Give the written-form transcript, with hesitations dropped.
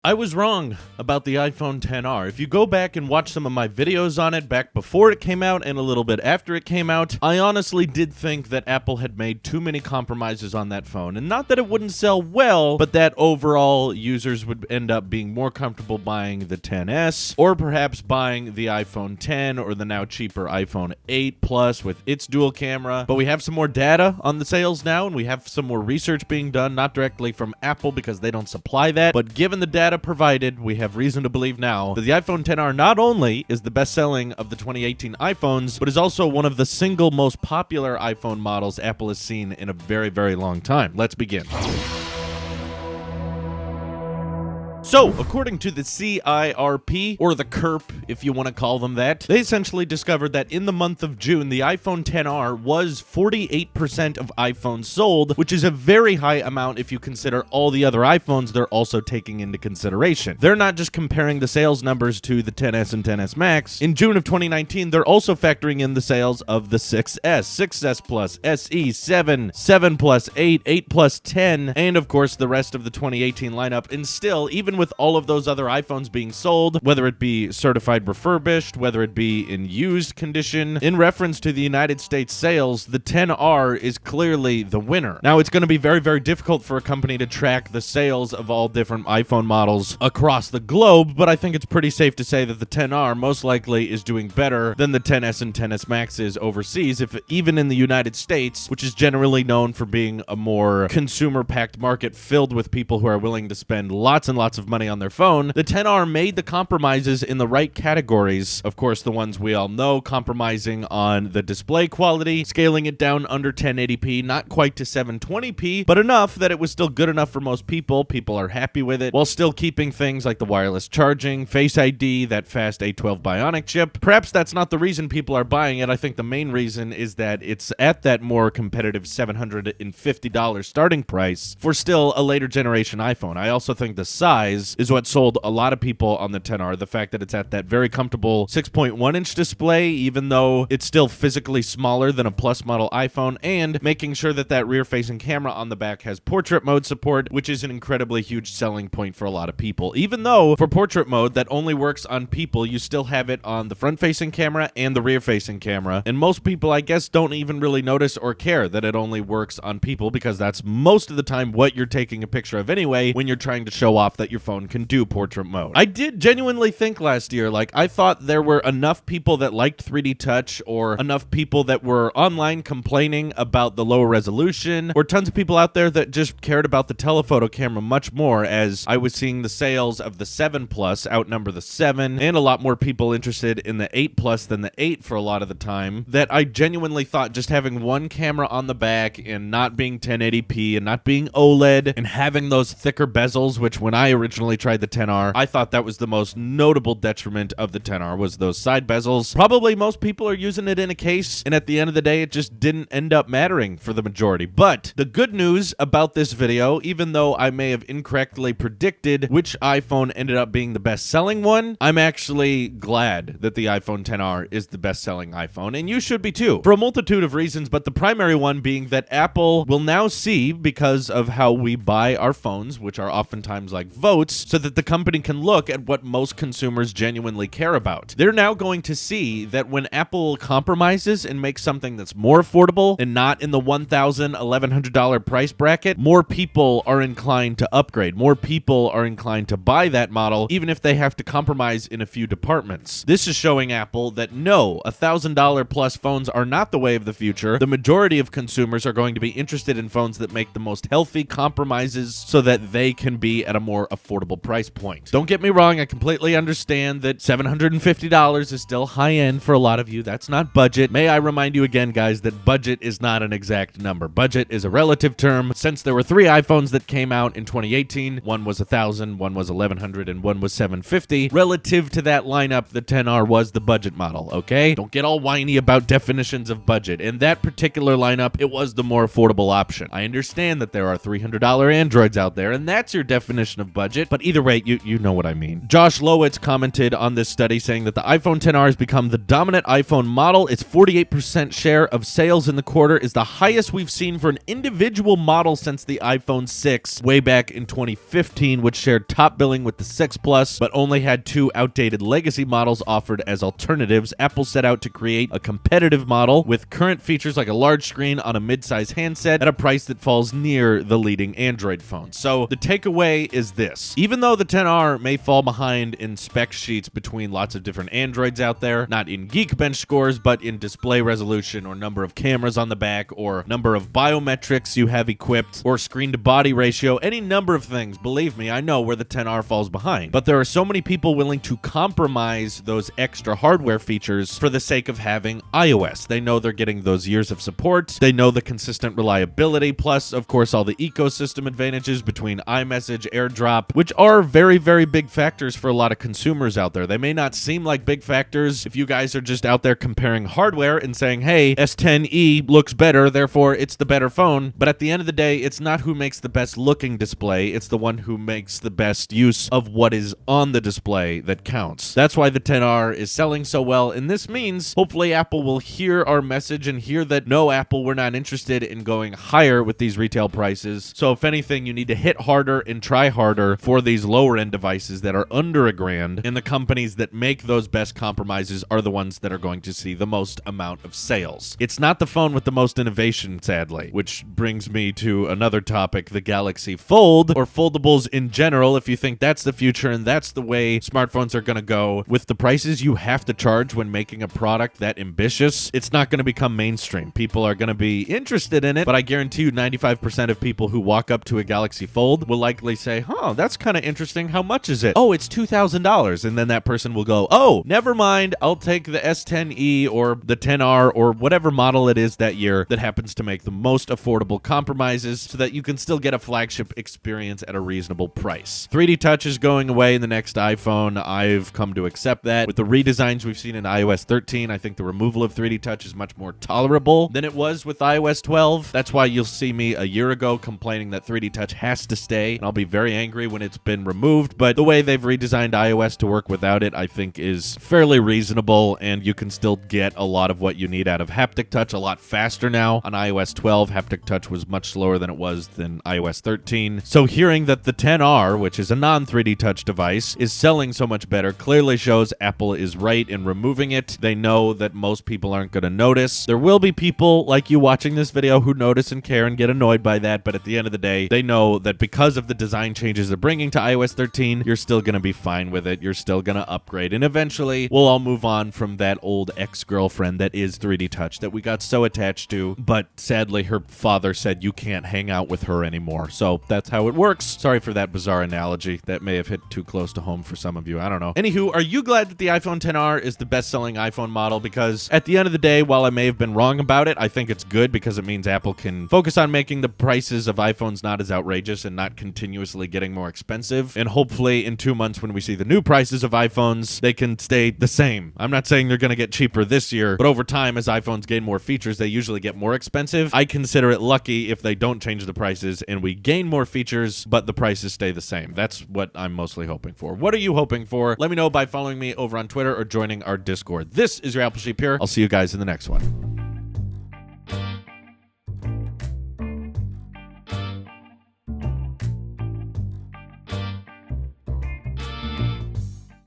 I was wrong about the iPhone XR. If you go back and watch some of my videos on it back before it came out and a little bit after it came out, I honestly did think that Apple had made too many compromises on that phone. And not that it wouldn't sell well, but that overall users would end up being more comfortable buying the XS or perhaps buying the iPhone X or the now cheaper iPhone 8 Plus with its dual camera. But we have some more data on the sales now, and we have some more research being done, not directly from Apple because they don't supply that, but given the data provided, we have reason to believe now that the iPhone XR not only is the best-selling of the 2018 iPhones, but is also one of the single most popular iPhone models Apple has seen in a very, very long time. Let's begin. So, according to the CIRP, or the CIRP, if you want to call them that, they essentially discovered that in the month of June, the iPhone XR was 48% of iPhones sold, which is a very high amount if you consider all the other iPhones they're also taking into consideration. They're not just comparing the sales numbers to the XS and XS Max. In June of 2019, they're also factoring in the sales of the 6S, 6S Plus, SE, 7, 7 Plus, 8, 8 Plus, 10, and of course the rest of the 2018 lineup. And still, even with all of those other iPhones being sold, whether it be certified refurbished, whether it be in used condition, in reference to the United States sales, the XR is clearly the winner. Now, it's going to be very, very difficult for a company to track the sales of all different iPhone models across the globe, but I think it's pretty safe to say that the XR most likely is doing better than the XS and XS Max is overseas, if even in the United States, which is generally known for being a more consumer-packed market filled with people who are willing to spend lots and lots of money on their phone. The XR made the compromises in the right categories. Of course, the ones we all know, compromising on the display quality, scaling it down under 1080p, not quite to 720p, but enough that it was still good enough for most people. People are happy with it, while still keeping things like the wireless charging, Face ID, that fast A12 Bionic chip. Perhaps that's not the reason people are buying it. I think the main reason is that it's at that more competitive $750 starting price for still a later generation iPhone. I also think the size is what sold a lot of people on the XR. The fact that it's at that very comfortable 6.1-inch display, even though it's still physically smaller than a Plus model iPhone, and making sure that that rear-facing camera on the back has portrait mode support, which is an incredibly huge selling point for a lot of people. Even though for portrait mode, that only works on people, you still have it on the front-facing camera and the rear-facing camera, and most people, I guess, don't even really notice or care that it only works on people, because that's most of the time what you're taking a picture of anyway when you're trying to show off that your phone can do portrait mode. I did genuinely think last year, I thought there were enough people that liked 3D Touch, or enough people that were online complaining about the lower resolution, or tons of people out there that just cared about the telephoto camera much more, as I was seeing the sales of the 7 Plus outnumber the 7, and a lot more people interested in the 8 Plus than the 8 for a lot of the time, that I genuinely thought just having one camera on the back and not being 1080p and not being OLED and having those thicker bezels, which when I originally tried the XR, I thought that was the most notable detriment of the XR, was those side bezels. Probably most people are using it in a case, and at the end of the day, it just didn't end up mattering for the majority. But the good news about this video, even though I may have incorrectly predicted which iPhone ended up being the best-selling one, I'm actually glad that the iPhone XR is the best-selling iPhone, and you should be too, for a multitude of reasons, but the primary one being that Apple will now see, because of how we buy our phones, which are oftentimes like votes, so that the company can look at what most consumers genuinely care about. They're now going to see that when Apple compromises and makes something that's more affordable and not in the $1,000, $1,100 price bracket, more people are inclined to upgrade. More people are inclined to buy that model, even if they have to compromise in a few departments. This is showing Apple that no, $1,000 plus phones are not the way of the future. The majority of consumers are going to be interested in phones that make the most healthy compromises so that they can be at a more affordable price point. Don't get me wrong, I completely understand that $750 is still high-end for a lot of you. That's not budget. May I remind you again, guys, that budget is not an exact number. Budget is a relative term. Since there were 3 iPhones that came out in 2018, one was $1,000, one was $1,100, and one was $750. Relative to that lineup, the XR was the budget model, okay? Don't get all whiny about definitions of budget. In that particular lineup, it was the more affordable option. I understand that there are $300 Androids out there, and that's your definition of budget. budget. But either way, you know what I mean. Josh Lowitz commented on this study saying that the iPhone XR has become the dominant iPhone model. Its 48% share of sales in the quarter is the highest we've seen for an individual model since the iPhone 6 way back in 2015, which shared top billing with the 6 Plus, but only had 2 outdated legacy models offered as alternatives. Apple set out to create a competitive model with current features like a large screen on a mid-size handset at a price that falls near the leading Android phone. So the takeaway is this. Even though the XR may fall behind in spec sheets between lots of different Androids out there, not in Geekbench scores, but in display resolution or number of cameras on the back or number of biometrics you have equipped or screen-to-body ratio, any number of things, believe me, I know where the XR falls behind. But there are so many people willing to compromise those extra hardware features for the sake of having iOS. They know they're getting those years of support. They know the consistent reliability, plus, of course, all the ecosystem advantages between iMessage, AirDrop, which are very, very big factors for a lot of consumers out there. They may not seem like big factors if you guys are just out there comparing hardware and saying, hey, S10e looks better, therefore it's the better phone. But at the end of the day, it's not who makes the best looking display. It's the one who makes the best use of what is on the display that counts. That's why the XR is selling so well, and this means hopefully Apple will hear our message and hear that, no, Apple, we're not interested in going higher with these retail prices. So if anything, you need to hit harder and try harder for these lower end devices that are under $1,000, and the companies that make those best compromises are the ones that are going to see the most amount of sales. It's not the phone with the most innovation, sadly, which brings me to another topic, the Galaxy Fold, or foldables in general. If you think that's the future and that's the way smartphones are going to go, with the prices you have to charge when making a product that ambitious, it's not going to become mainstream. People are going to be interested in it, but I guarantee you 95% of people who walk up to a Galaxy Fold will likely say, huh, that's kind of interesting. How much is it? Oh, it's $2,000. And then that person will go, oh, never mind. I'll take the S10e or the XR or whatever model it is that year that happens to make the most affordable compromises so that you can still get a flagship experience at a reasonable price. 3D Touch is going away in the next iPhone. I've come to accept that. With the redesigns we've seen in iOS 13, I think the removal of 3D Touch is much more tolerable than it was with iOS 12. That's why you'll see me a year ago complaining that 3D Touch has to stay, and I'll be very angry when it's been removed, but the way they've redesigned iOS to work without it, I think, is fairly reasonable, and you can still get a lot of what you need out of haptic touch a lot faster now. On iOS 12, haptic touch was much slower than it was than iOS 13. So hearing that the XR, which is a non-3D touch device, is selling so much better clearly shows Apple is right in removing it. They know that most people aren't going to notice. There will be people like you watching this video who notice and care and get annoyed by that, but at the end of the day, they know that because of the design changes they're bringing to iOS 13, you're still going to be fine with it. You're still going to upgrade, and eventually we'll all move on from that old ex-girlfriend that is 3D touch that we got so attached to, but sadly her father said you can't hang out with her anymore. So that's how it works. Sorry for that bizarre analogy. That may have hit too close to home for some of you. I don't know. Anywho, are you glad that the iPhone XR is the best-selling iPhone model? Because at the end of the day, while I may have been wrong about it, I think it's good because it means Apple can focus on making the prices of iPhones not as outrageous and not continuously getting more expensive. And hopefully in 2 months when we see the new prices of iPhones, they can stay the same. I'm not saying they're going to get cheaper this year, but over time, as iPhones gain more features, they usually get more expensive. I consider it lucky if they don't change the prices and we gain more features, but the prices stay the same. That's what I'm mostly hoping for. What are you hoping for? Let me know by following me over on Twitter or joining our Discord. This is your Apple Sheep here. I'll see you guys in the next one.